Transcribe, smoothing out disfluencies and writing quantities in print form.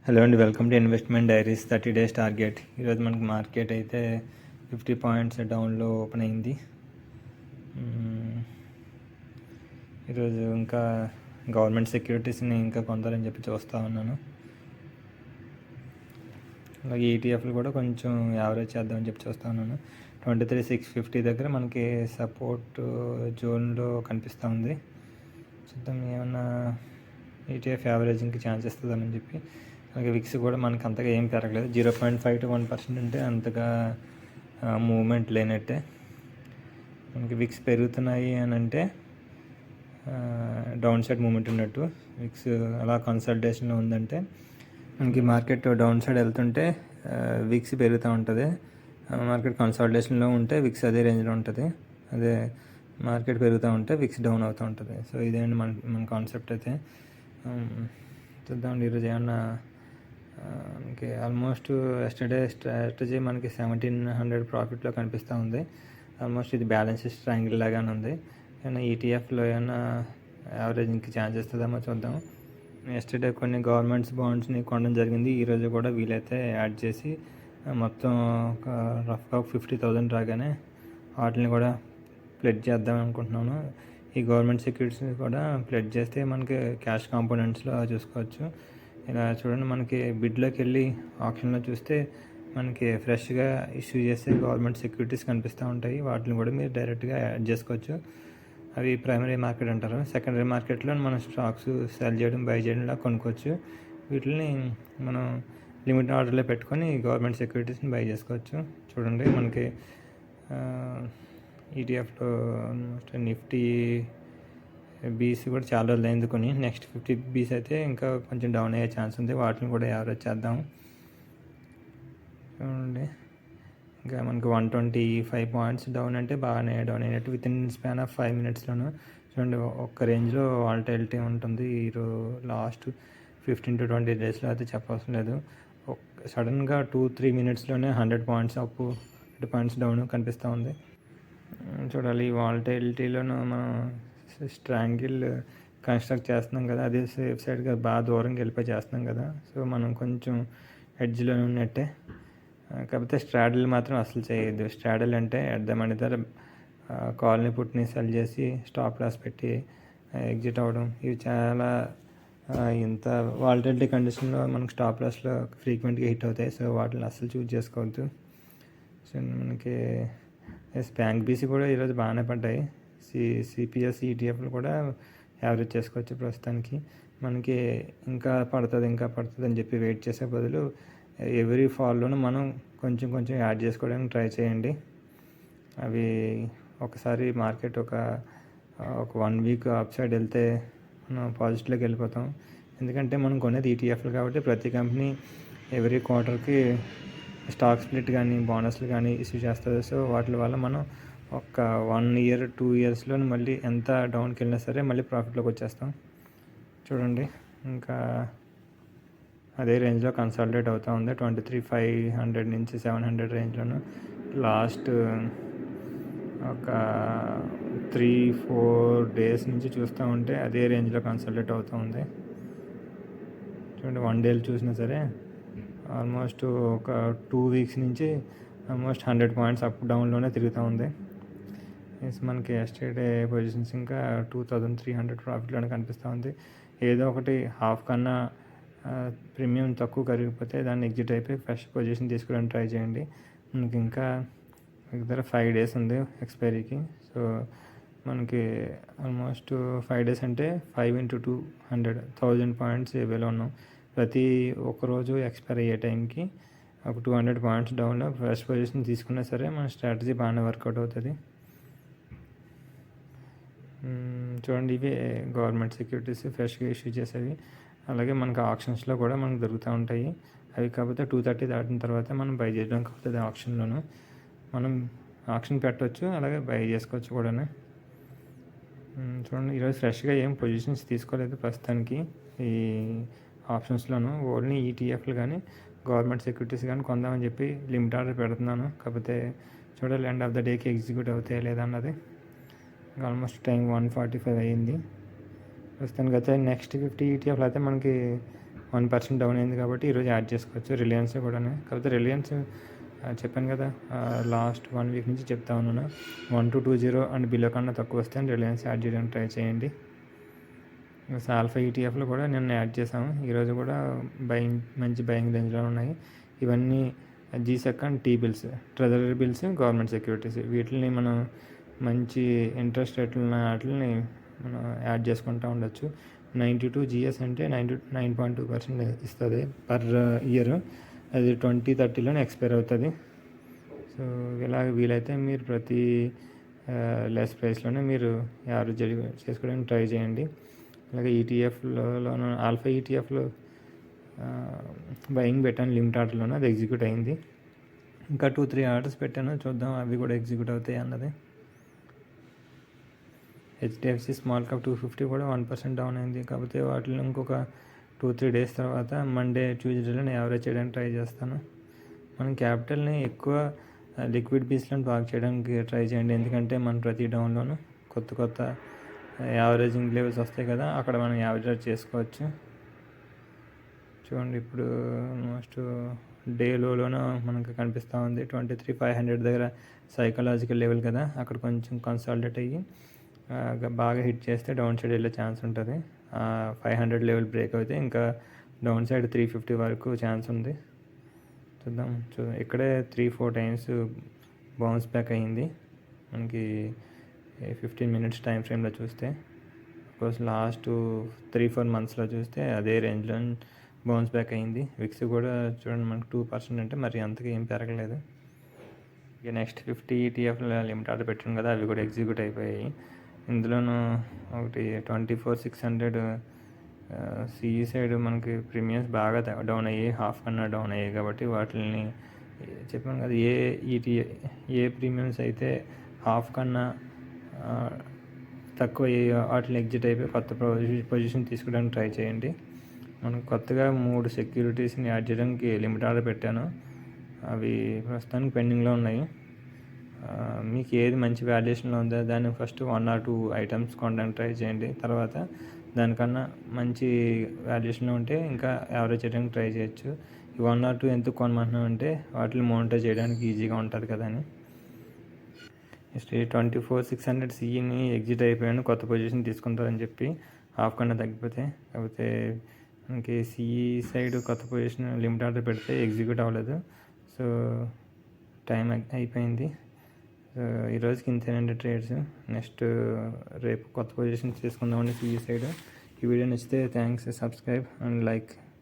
Hello అండి, welcome to investment diaries 30 days target. ఈరోజు మనకి మార్కెట్ అయితే 50 పాయింట్స్ డౌన్లో ఓపెన్ అయింది. ఈరోజు ఇంకా గవర్నమెంట్ సెక్యూరిటీస్ని ఇంకా కొందాలని చెప్పి చూస్తూ ఉన్నాను. అలాగే ఈటీఎఫ్లు కూడా కొంచెం యావరేజ్ చేద్దామని చెప్పి చూస్తూ ఉన్నాను. 23,650 దగ్గర మనకి సపోర్ట్ జోన్లో కనిపిస్తూ ఉంది. చూద్దాం ఏమన్నా ఈటీఎఫ్ యావరేజింగ్కి ఛాన్స్ ఇస్తుందని చెప్పి. అలాగే విక్స్ కూడా మనకి అంతగా ఏం పెరగలేదు, 0.5 to 1% అంటే అంతగా మూవ్మెంట్ లేనట్టే. మనకి విక్స్ పెరుగుతున్నాయి అని అంటే డౌన్ సైడ్ మూమెంట్ ఉన్నట్టు. విక్స్ అలా కన్సల్టేషన్లో ఉందంటే మనకి మార్కెట్ డౌన్ సైడ్ వెళ్తుంటే విక్స్ పెరుగుతూ ఉంటుంది. మార్కెట్ కన్సల్టేషన్లో ఉంటే విక్స్ అదే రేంజ్లో ఉంటుంది. అదే మార్కెట్ పెరుగుతూ ఉంటే విక్స్ డౌన్ అవుతూ ఉంటుంది. సో ఇదేంటి మన కాన్సెప్ట్ అయితే. చూద్దాం ఈరోజు ఏమన్నా మనకి ఆల్మోస్ట్ ఎస్టర్డే స్ట్రాటజీ మనకి 1700 ప్రాఫిట్లో కనిపిస్తూ ఉంది. ఆల్మోస్ట్ ఇది బ్యాలెన్స్ ట్రయాంగిల్ లాగానే ఉంది. ఏమైనా ఈటీఎఫ్లో ఏమైనా యావరేజింగ్కి ఛాన్స్ ఇస్తుందేమో చూద్దాం. ఎస్టర్డే కొన్ని గవర్నమెంట్స్ బాండ్స్ని కొనడం జరిగింది. ఈరోజు కూడా వీలైతే యాడ్ చేసి మొత్తం ఒక రఫ్గా 50,000 రాగానే వాటిని కూడా ప్లెడ్జ్ చేద్దాం అనుకుంటున్నాను. ఈ గవర్నమెంట్ సెక్యూరిటీస్ని కూడా ప్లెడ్జ్ చేస్తే మనకి క్యాష్ కాంపోనెంట్స్లో చూసుకోవచ్చు. ఇలా చూడండి, మనకి బిడ్లోకి వెళ్ళి ఆప్షన్లో చూస్తే మనకి ఫ్రెష్గా ఇష్యూ చేసే గవర్నమెంట్ సెక్యూరిటీస్ కనిపిస్తూ ఉంటాయి. వాటిని కూడా మీరు డైరెక్ట్గా యాడ్ చేసుకోవచ్చు. అవి ప్రైమరీ మార్కెట్ అంటారు. సెకండరీ మార్కెట్లో మనం స్టాక్స్ సెల్ చేయడం, బై చేయడంలా కొనుక్కోవచ్చు. వీటిని మనం లిమిట్ ఆర్డర్లో పెట్టుకొని గవర్నమెంట్ సెక్యూరిటీస్ని బై చేసుకోవచ్చు. చూడండి, మనకి ఈటీఎఫ్లో నిఫ్టీ బీస్ కూడా చాలా రోజులు అయింది కొని. నెక్స్ట్ 50 బీస్ అయితే ఇంకా కొంచెం డౌన్ అయ్యే ఛాన్స్ ఉంది. వాటిని కూడా యావరేజ్ చేద్దాం. చూడండి, ఇంకా మనకి 125 పాయింట్స్ డౌన్ అంటే బాగానే డౌన్ అయినట్టు విత్ ఇన్ స్పాన్ ఆఫ్ 5 minutesలోను. చూడండి, ఒక్క రేంజ్లో వాలటిలిటీ ఉంటుంది. లాస్ట్ 15 to 20 డేస్లో అయితే చెప్పవసరం లేదు. సడన్గా 2-3 minutesలోనే 100 పాయింట్స్ అప్, 100 పాయింట్స్ డౌన్ కనిపిస్తూ ఉంది. చూడాలి, వాలటిలిటీలోనూ మనం ట్రయాంగిల్ కన్స్ట్రక్ట్ చేస్తున్నాం కదా, అదే సేఫ్ సైడ్గా బాగా దూరంగా వెళ్ళిపోయి చేస్తున్నాం కదా. సో మనం కొంచెం ఎడ్జ్లో ఉన్నట్టే. కాకపోతే స్ట్రాడల్ మాత్రం అసలు చేయొద్దు. స్ట్రాడల్ అంటే ఎట్ ద మనీ ధర కాల్ని పుట్ని సెల్ చేసి స్టాప్ లాస్ పెట్టి ఎగ్జిట్ అవ్వడం, ఇవి చాలా ఇంత వాలటిలిటీ కండిషన్లో మనకు స్టాప్ లాస్లో ఫ్రీక్వెంట్గా హిట్ అవుతాయి. సో వాటిని అస్సలు చూజ్ చేసుకోవద్దు. సో మనకి బ్యాంక్ బీసీ కూడా ఈరోజు బాగానే పడ్డాయి. సిపిఎస్ ఈటీఎఫ్లు కూడా యావరేజ్ చేసుకోవచ్చు. ప్రస్తుతానికి మనకి ఇంకా పడుతుంది అని చెప్పి వెయిట్ చేసే బదులు ఎవ్రీ ఫాల్లోనూ మనం కొంచెం యాడ్ చేసుకోవడానికి ట్రై చేయండి. అవి ఒకసారి మార్కెట్ ఒక 1 week అప్ సైడ్ వెళ్తే మనం పాజిటివ్లోకి వెళ్ళిపోతాం. ఎందుకంటే మనం కొనేది ఈటీఎఫ్లు కాబట్టి ప్రతి కంపెనీ ఎవ్రీ క్వార్టర్కి స్టాక్ స్ప్లిట్ కానీ బోనస్లు కానీ ఇష్యూ చేస్తుంది. సో వాటి వల్ల మనం ఒక 1 year 2 yearsలో మళ్ళీ ఎంత డౌన్కి వెళ్ళినా సరే మళ్ళీ ప్రాఫిట్లోకి వచ్చేస్తాం. చూడండి, ఇంకా అదే రేంజ్లో కన్సాలిడేట్ అవుతూ ఉంది. 23,500 నుంచి 700 రేంజ్లోను లాస్ట్ ఒక 3-4 days నుంచి చూస్తూ ఉంటే అదే రేంజ్లో కన్సాలిడేట్ అవుతూ ఉంది. చూడండి, 1 day చూసినా సరే ఆల్మోస్ట్ ఒక 2 weeks నుంచి ఆల్మోస్ట్ 100 పాయింట్స్ అప్ డౌన్లోనే తిరుగుతూ ఉంది. మనకి ఎస్టర్డే పొజిషన్స్ ఇంకా 2,300 ప్రాఫిట్లోనే కనిపిస్తూ ఉంది. ఏదో ఒకటి హాఫ్ కన్నా ప్రీమియం తక్కువ కరిగిపోతే దాన్ని ఎగ్జిట్ అయిపోయి ఫ్రెష్ పొజిషన్ తీసుకోవడానికి ట్రై చేయండి. మనకి ఇంకా దగ్గర 5 days ఉంది ఎక్స్పైరీకి. సో మనకి ఆల్మోస్ట్ 5 days అంటే 5 into 200 1000 పాయింట్స్ ఏవేలో ఉన్నాం. ప్రతి ఒక్కరోజు ఎక్స్పైర్ అయ్యే టైంకి ఒక 200 పాయింట్స్ డౌన్లో ఫ్రెష్ పొజిషన్ తీసుకున్నా సరే మన స్ట్రాటజీ బాగానే వర్కౌట్ అవుతుంది. చూడండి, ఇవే గవర్నమెంట్ సెక్యూరిటీస్ ఫ్రెష్గా ఇష్యూ చేసేవి. అలాగే మనకు ఆప్షన్స్లో కూడా మనకు దొరుకుతూ ఉంటాయి. అవి కాకపోతే 230 దాటిన తర్వాత మనం బై చేయడం కాకపోతే ఆప్షన్లోను మనం ఆప్షన్ పెట్టవచ్చు, అలాగే బై చేసుకోవచ్చు కూడా. చూడండి, ఈరోజు ఫ్రెష్గా ఏం పొజిషన్స్ తీసుకోలేదు ప్రస్తుతానికి ఈ ఆప్షన్స్లోను. ఓన్లీ ఈటీఎఫ్లు కానీ గవర్నమెంట్ సెక్యూరిటీస్ కానీ కొందామని చెప్పి లిమిట్ ఆర్డర్ పెడుతున్నాను. కాకపోతే చూడాలి ఎండ్ ఆఫ్ ద డేకి ఎగ్జిక్యూట్ అవుతాయి లేదా అన్నది. ఆల్మోస్ట్ టైం 1:45 అయ్యింది. ప్రస్తుతానికి అయితే నెక్స్ట్ 50 ఈటీఎఫ్లు అయితే మనకి 1% డౌన్ అయింది కాబట్టి ఈరోజు యాడ్ చేసుకోవచ్చు. రిలయన్స్ కూడా, కాకపోతే రిలయన్స్ చెప్పాను కదా, లాస్ట్ 1 వీక్ నుంచి చెప్తా ఉన్నాను, 1220 అండ్ బిలో కన్నా తక్కువ వస్తే రిలయన్స్ యాడ్ చేయడానికి ట్రై చేయండి. ఆల్ఫా ఈటీఎఫ్లో కూడా నిన్న యాడ్ చేసాము. ఈరోజు కూడా మంచి బయింగ్ రేంజ్లో ఉన్నాయి. ఇవన్నీ G sec and T bills, treasury bills, government securities, వీటిని మనం మంచి ఇంట్రెస్ట్ రేట్లు వాటిని మనం యాడ్ చేసుకుంటూ ఉండొచ్చు. 92 జిఎస్ అంటే 9.2% ఇస్తుంది పర్ ఇయర్. అది 2030లోనే ఎక్స్పైర్ అవుతుంది. సో ఇలా వీలైతే మీరు ప్రతి లెస్ ప్రైస్లోనే మీరు యావరేజ్ చేసుకోవడానికి ట్రై చేయండి. అలాగే ఈటీఎఫ్లోనూ ఆల్ఫా ఈటీఎఫ్లో బయింగ్ పెట్టాను లిమిట్ ఆర్డర్లోనే, అది ఎగ్జిక్యూట్ అయింది. ఇంకా 2-3 ఆర్డర్స్ పెట్టాను, చూద్దాం అవి కూడా ఎగ్జిక్యూట్ అవుతాయి అన్నది. హెచ్డిఎఫ్సి స్మాల్ క్యాప్ 250 కూడా 1% డౌన్ అయింది. కాకపోతే వాటిలో ఇంకొక 2-3 డేస్ తర్వాత మండే ట్యూస్డేలో నేను యావరేజ్ చేయడానికి ట్రై చేస్తాను. మనం క్యాపిటల్ని ఎక్కువ లిక్విడ్ పీస్లో బాగా చేయడానికి ట్రై చేయండి. ఎందుకంటే మనం ప్రతి డౌన్లోనూ కొత్త యావరేజింగ్ లెవెల్స్ వస్తాయి కదా, అక్కడ మనం యావరేజ్ చేసుకోవచ్చు. చూడండి ఇప్పుడు ఆల్మోస్ట్ డే లోన మనకు కనిపిస్తూ ఉంది 23,500 దగ్గర సైకలాజికల్ లెవెల్ కదా, అక్కడ కొంచెం కన్సాలిడేట్ అయ్యి బాగా హిట్ చేస్తే డౌన్ సైడ్ వెళ్ళే ఛాన్స్ ఉంటుంది. 500 లెవెల్ బ్రేక్ అయితే ఇంకా డౌన్ సైడ్ 350 వరకు ఛాన్స్ ఉంది. చూద్దాం. ఇక్కడే 3-4 టైమ్స్ బౌన్స్ బ్యాక్ అయ్యింది మనకి 15 మినిట్స్ టైం ఫ్రేమ్లో చూస్తే. కోర్స్ లాస్ట్ 3-4 మంత్స్లో చూస్తే అదే రేంజ్లో బౌన్స్ బ్యాక్ అయింది. విక్స్ కూడా చూడండి మనకు 2% అంటే మరి అంతగా ఏం పెరగలేదు. ఇక నెక్స్ట్ 50 ఈటీఎఫ్ లిమిట్ ఆర్డర్ పెట్టాను కదా, అవి కూడా ఎగ్జిక్యూట్ అయిపోయాయి. ఇందులోనూ ఒకటి 24,600 సిఈ సైడ్ మనకి ప్రీమియమ్స్ బాగా డౌన్ అయ్యి హాఫ్ కన్నా డౌన్ అయ్యాయి. కాబట్టి వాటిని చెప్పాను కదా, ఏ ప్రీమియమ్స్ అయితే హాఫ్ కన్నా తక్కువ వాటిని ఎగ్జిట్ అయిపోయి కొత్త పొజిషన్ తీసుకోవడానికి ట్రై చేయండి. మనం కొత్తగా 3 సెక్యూరిటీస్ని యాడ్ చేయడానికి లిమిట్ ఆర్డర్ పెట్టాను, అవి ప్రస్తుతానికి పెండింగ్లో ఉన్నాయి. మీకు ఏది మంచి వాల్యుయేషన్లో ఉందో దాన్ని ఫస్ట్ 1 or 2 ఐటమ్స్ కొనడానికి ట్రై చేయండి. తర్వాత దానికన్నా మంచి వాల్యుయేషన్లో ఉంటే ఇంకా యావరేజ్ చేయడానికి ట్రై చేయొచ్చు. ఈ 1 or 2 ఎందుకు కొనమంటున్నాం అంటే వాటిని మానిటర్ చేయడానికి ఈజీగా ఉంటుంది కదా అని. నెక్స్ట్ 24,600 సిఈని ఎగ్జిట్ అయిపోయాను, కొత్త పొజిషన్ తీసుకుంటారని చెప్పి హాఫ్ కన్నా తగ్గిపోతే. కాకపోతే మనకి సిఈ సైడ్ కొత్త పొజిషన్ లిమిట్ ఆర్డర్ పెడితే ఎగ్జిక్యూట్ అవ్వలేదు. సో టైం అయిపోయింది. ఈరోజుకి ఇంతేనండి ట్రేడ్స్. నెక్స్ట్ రేపు కొత్త పొజిషన్స్ తీసుకుందామండి సిఈ సైడ్. ఈ వీడియో నచ్చితే థ్యాంక్స్, సబ్స్క్రైబ్ అండ్ లైక్.